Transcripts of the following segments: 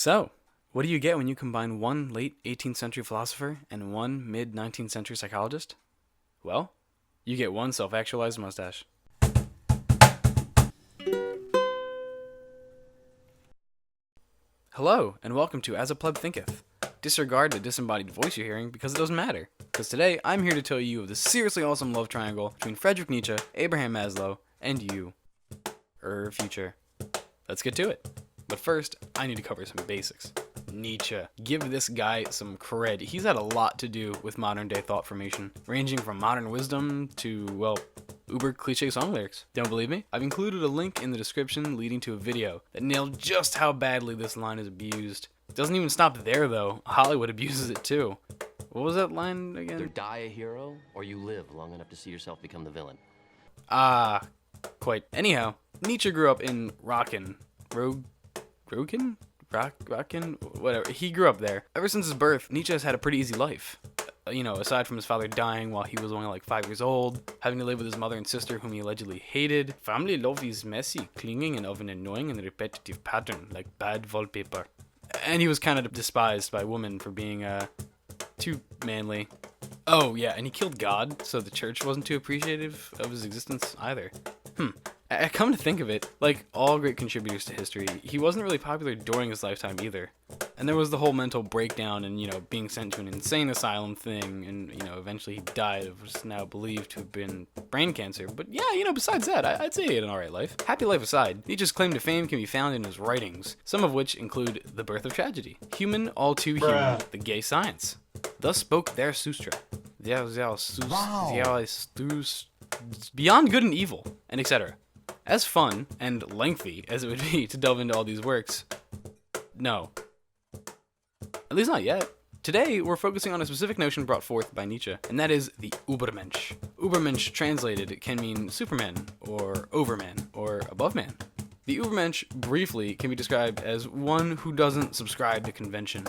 So, what do you get when you combine one late 18th century philosopher and one mid 19th century psychologist? Well, you get one self-actualized mustache. Hello, and welcome to As a Pleb Thinketh. Disregard the disembodied voice you're hearing because it doesn't matter. Because today, I'm here to tell you of the seriously awesome love triangle between Friedrich Nietzsche, Abraham Maslow, and you. Future. Let's get to it. But first, I need to cover some basics. Nietzsche. Give this guy some cred. He's had a lot to do with modern day thought formation, ranging from modern wisdom to, well, uber cliche song lyrics. Don't believe me? I've included a link in the description leading to a video that nailed just how badly this line is abused. It doesn't even stop there though. Hollywood abuses it too. What was that line again? Either die a hero, or you live long enough to see yourself become the villain. Quite. Anyhow, Nietzsche grew up in Rockin, whatever. He grew up there. Ever since his birth, Nietzsche has had a pretty easy life. Aside from his father dying while he was only like 5 years old, having to live with his mother and sister whom he allegedly hated. Family love is messy, clinging, and of an annoying and repetitive pattern, like bad wallpaper. And he was kind of despised by women for being, too manly. Oh, yeah, and he killed God, so the church wasn't too appreciative of his existence either. I come to think of it, like all great contributors to history, he wasn't really popular during his lifetime either. And there was the whole mental breakdown and, being sent to an insane asylum thing, and, eventually he died of what's now believed to have been brain cancer. But yeah, besides that, I'd say he had an alright life. Happy life aside, Nietzsche's claim to fame can be found in his writings, some of which include The Birth of Tragedy, Human, All Too Human, The Gay Science. Thus spoke Zarathustra. Beyond Good and Evil, and etc. As fun and lengthy as it would be to delve into all these works, no. At least not yet. Today, we're focusing on a specific notion brought forth by Nietzsche, and that is the Übermensch. Übermensch translated can mean Superman, or Overman, or Above Man. The Übermensch, briefly, can be described as one who doesn't subscribe to convention,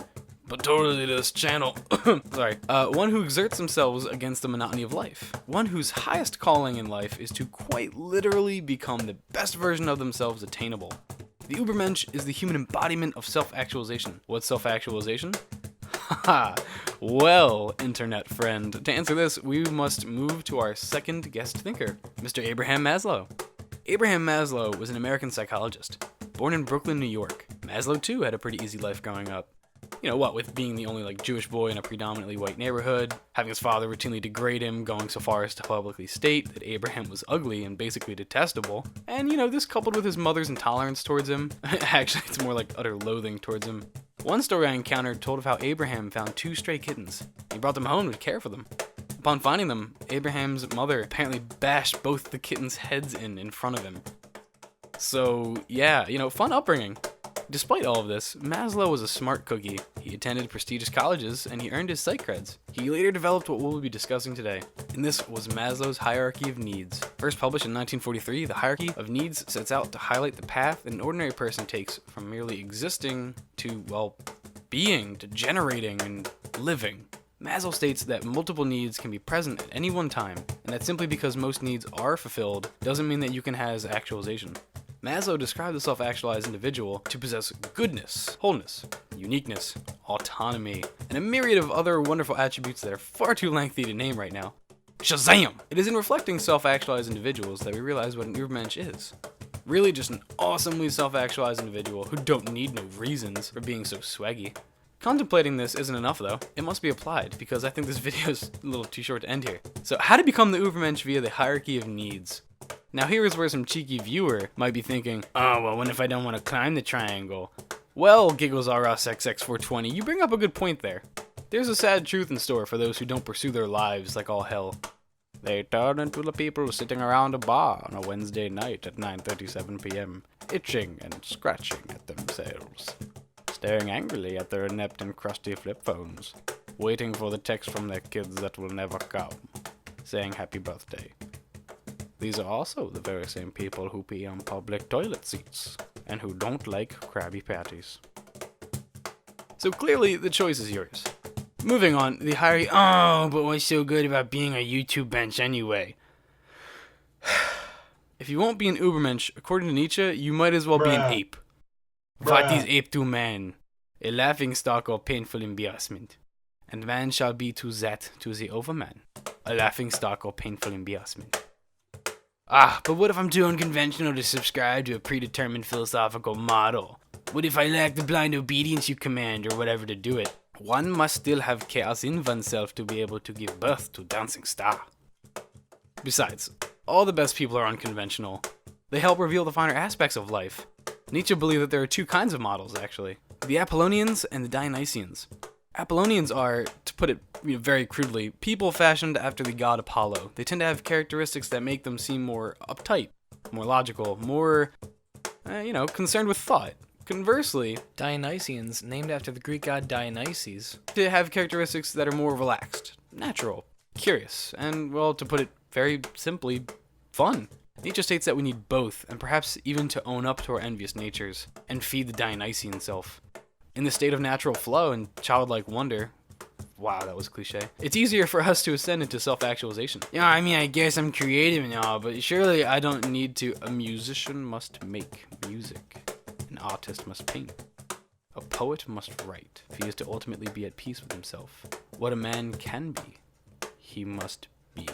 but totally to this channel. One who exerts themselves against the monotony of life. One whose highest calling in life is to quite literally become the best version of themselves attainable. The Übermensch is the human embodiment of self-actualization. What's self-actualization? Haha. Well, internet friend, to answer this, we must move to our second guest thinker, Mr. Abraham Maslow. Abraham Maslow was an American psychologist, born in Brooklyn, New York. Maslow, too, had a pretty easy life growing up. With being the only Jewish boy in a predominantly white neighborhood, having his father routinely degrade him, going so far as to publicly state that Abraham was ugly and basically detestable, and this coupled with his mother's intolerance towards him. Actually, it's more like utter loathing towards him. One story I encountered told of how Abraham found 2 stray kittens. He brought them home to care for them. Upon finding them, Abraham's mother apparently bashed both the kittens' heads in front of him. So, yeah, fun upbringing. Despite all of this, Maslow was a smart cookie. He attended prestigious colleges, and he earned his psych creds. He later developed what we'll be discussing today, and this was Maslow's hierarchy of needs. First published in 1943, the hierarchy of needs sets out to highlight the path that an ordinary person takes from merely existing to, being, to generating, and living. Maslow states that multiple needs can be present at any one time, and that simply because most needs are fulfilled doesn't mean that you can have actualization. Maslow described the self-actualized individual to possess goodness, wholeness, uniqueness, autonomy, and a myriad of other wonderful attributes that are far too lengthy to name right now. Shazam! It is in reflecting self-actualized individuals that we realize what an Übermensch is. Really just an awesomely self-actualized individual who don't need no reasons for being so swaggy. Contemplating this isn't enough though. It must be applied, because I think this video is a little too short to end here. So how to become the Übermensch via the hierarchy of needs. Now here is where some cheeky viewer might be thinking, oh, well, what if I don't want to climb the triangle? Well, giggles R Us XX420, you bring up a good point there. There's a sad truth in store for those who don't pursue their lives like all hell. They turn into the people sitting around a bar on a Wednesday night at 9:37 p.m., itching and scratching at themselves, staring angrily at their inept and crusty flip phones, waiting for the text from their kids that will never come, saying happy birthday. These are also the very same people who pee on public toilet seats, and who don't like Krabby Patties. So clearly, the choice is yours. Moving on, the hierarchy. Oh, but what's so good about being a YouTube bench anyway? If you won't be an Übermensch, according to Nietzsche, you might as well be an ape. What is ape to man? a laughing stock or painful embarrassment. And man shall be to the overman, a laughing stock or painful embarrassment. Ah, but what if I'm too unconventional to subscribe to a predetermined philosophical model? What if I lack the blind obedience you command, or whatever to do it? One must still have chaos in oneself to be able to give birth to dancing star. Besides, all the best people are unconventional. They help reveal the finer aspects of life. Nietzsche believed that there are two kinds of models, actually. The Apollonians and the Dionysians. Apollonians are, to put it very crudely, people fashioned after the god Apollo. They tend to have characteristics that make them seem more uptight, more logical, more, concerned with thought. Conversely, Dionysians, named after the Greek god Dionysus, to have characteristics that are more relaxed, natural, curious, and, well, to put it very simply, fun. Nietzsche states that we need both, and perhaps even to own up to our envious natures, and feed the Dionysian self. In the state of natural flow and childlike wonder, wow, that was cliche, it's easier for us to ascend into self-actualization. I guess I'm creative and all, but surely I don't need to. A musician must make music. An artist must paint. A poet must write. If he is to ultimately be at peace with himself. What a man can be, he must be.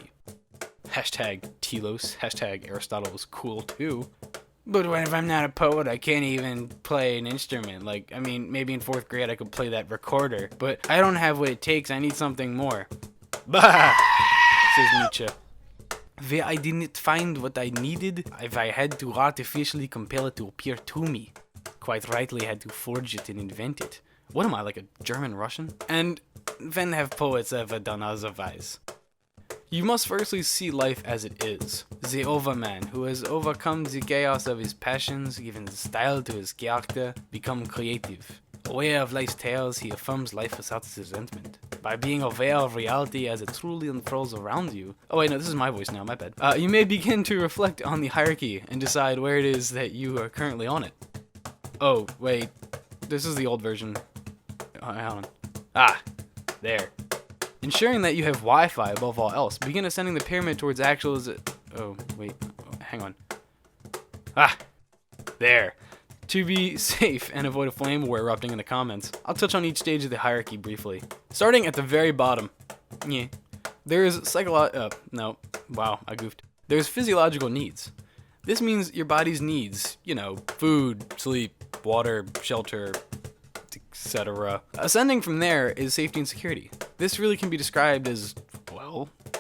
Hashtag Telos, hashtag Aristotle was cool too. But what if I'm not a poet? I can't even play an instrument. Maybe in 4th grade I could play that recorder, but I don't have what it takes. I need something more. Bah! Says Nietzsche. Where I didn't find what I needed, if I had to artificially compel it to appear to me. Quite rightly had to forge it and invent it. What am I, like a German Russian? And when have poets ever done otherwise? You must firstly see life as it is. The overman, who has overcome the chaos of his passions, given style to his character, become creative. Aware of life's tales, he affirms life without resentment. By being aware of reality as it truly unfurls around you. Oh wait, no, this is my voice now, my bad. You may begin to reflect on the hierarchy and decide where it is that you are currently on it. Oh, wait, this is the old version. Hold on. Ah, there. Ensuring that you have Wi-Fi above all else. Begin ascending the pyramid towards hang on. Ah, there. To be safe and avoid a flame war erupting in the comments, I'll touch on each stage of the hierarchy briefly. Starting at the very bottom. There is There's physiological needs. This means your body's needs, food, sleep, water, shelter, etc. Ascending from there is safety and security. This really can be described as,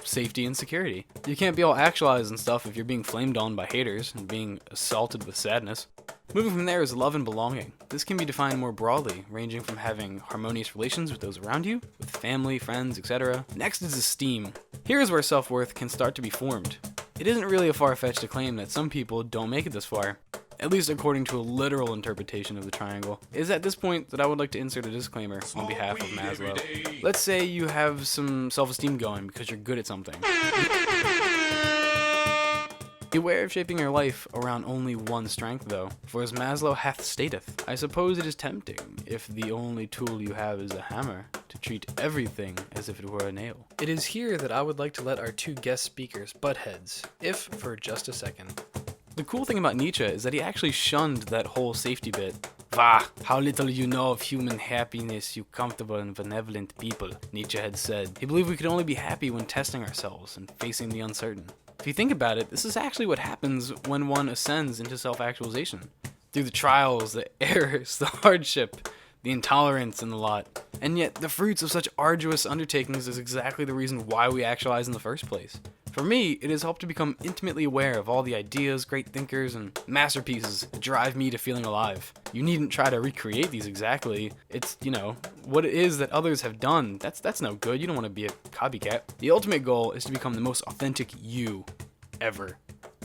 safety and security. You can't be all actualized and stuff if you're being flamed on by haters and being assaulted with sadness. Moving from there is love and belonging. This can be defined more broadly, ranging from having harmonious relations with those around you, with family, friends, etc. Next is esteem. Here is where self-worth can start to be formed. It isn't really a far-fetched to claim that some people don't make it this far, at least according to a literal interpretation of the triangle. It is at this point that I would like to insert a disclaimer on behalf of Maslow. Let's say you have some self-esteem going because you're good at something. Beware of shaping your life around only one strength, though, for as Maslow hath stateth, I suppose it is tempting, if the only tool you have is a hammer, to treat everything as if it were a nail. It is here that I would like to let our two guest speakers butt heads, if for just a second. The cool thing about Nietzsche is that he actually shunned that whole safety bit. Vah, how little you know of human happiness, you comfortable and benevolent people, Nietzsche had said. He believed we could only be happy when testing ourselves and facing the uncertain. If you think about it, this is actually what happens when one ascends into self-actualization. Through the trials, the errors, the hardship, the intolerance, and the lot. And yet, the fruits of such arduous undertakings is exactly the reason why we actualize in the first place. For me, it has helped to become intimately aware of all the ideas, great thinkers, and masterpieces that drive me to feeling alive. You needn't try to recreate these exactly. It's, what it is that others have done. That's no good. You don't want to be a copycat. The ultimate goal is to become the most authentic you ever.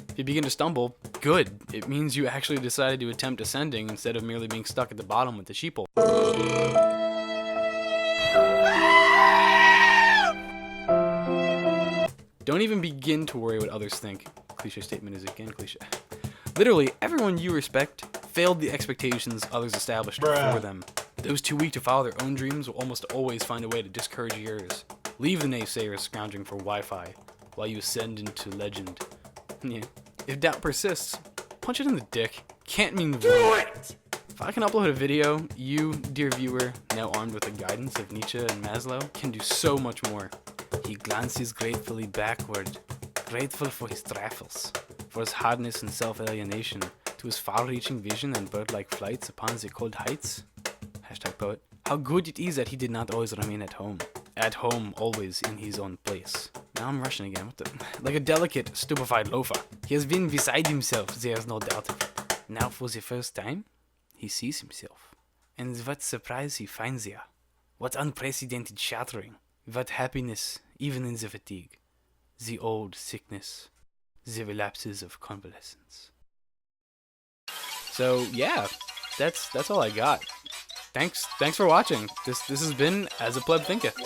If you begin to stumble, good. It means you actually decided to attempt ascending instead of merely being stuck at the bottom with the sheeple. Don't even begin to worry what others think. Cliche statement is again cliche. Literally, everyone you respect failed the expectations others established for them. Those too weak to follow their own dreams will almost always find a way to discourage yours. Leave the naysayers scrounging for Wi-Fi while you ascend into legend. If doubt persists, punch it in the dick. Can't mean If I can upload a video, you, dear viewer, now armed with the guidance of Nietzsche and Maslow, can do so much more. He glances gratefully backward, grateful for his trifles, for his hardness and self-alienation, to his far-reaching vision and bird-like flights upon the cold heights. Hashtag poet. How good it is that he did not always remain at home. At home, always in his own place. Now I'm rushing again. What the? Like a delicate, stupefied loafer. He has been beside himself, there's no doubt of it. Now for the first time, he sees himself. And what surprise he finds there. What unprecedented shattering. What happiness, even in the fatigue. The old sickness. The relapses of convalescence. So yeah, that's all I got. Thanks for watching. This has been As a Pleb Thinketh.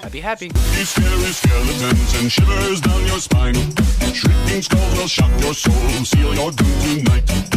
Happy. These scary skeletons and shivers down your spine. Shrieking skulls will shock your soul, seal your doom tonight.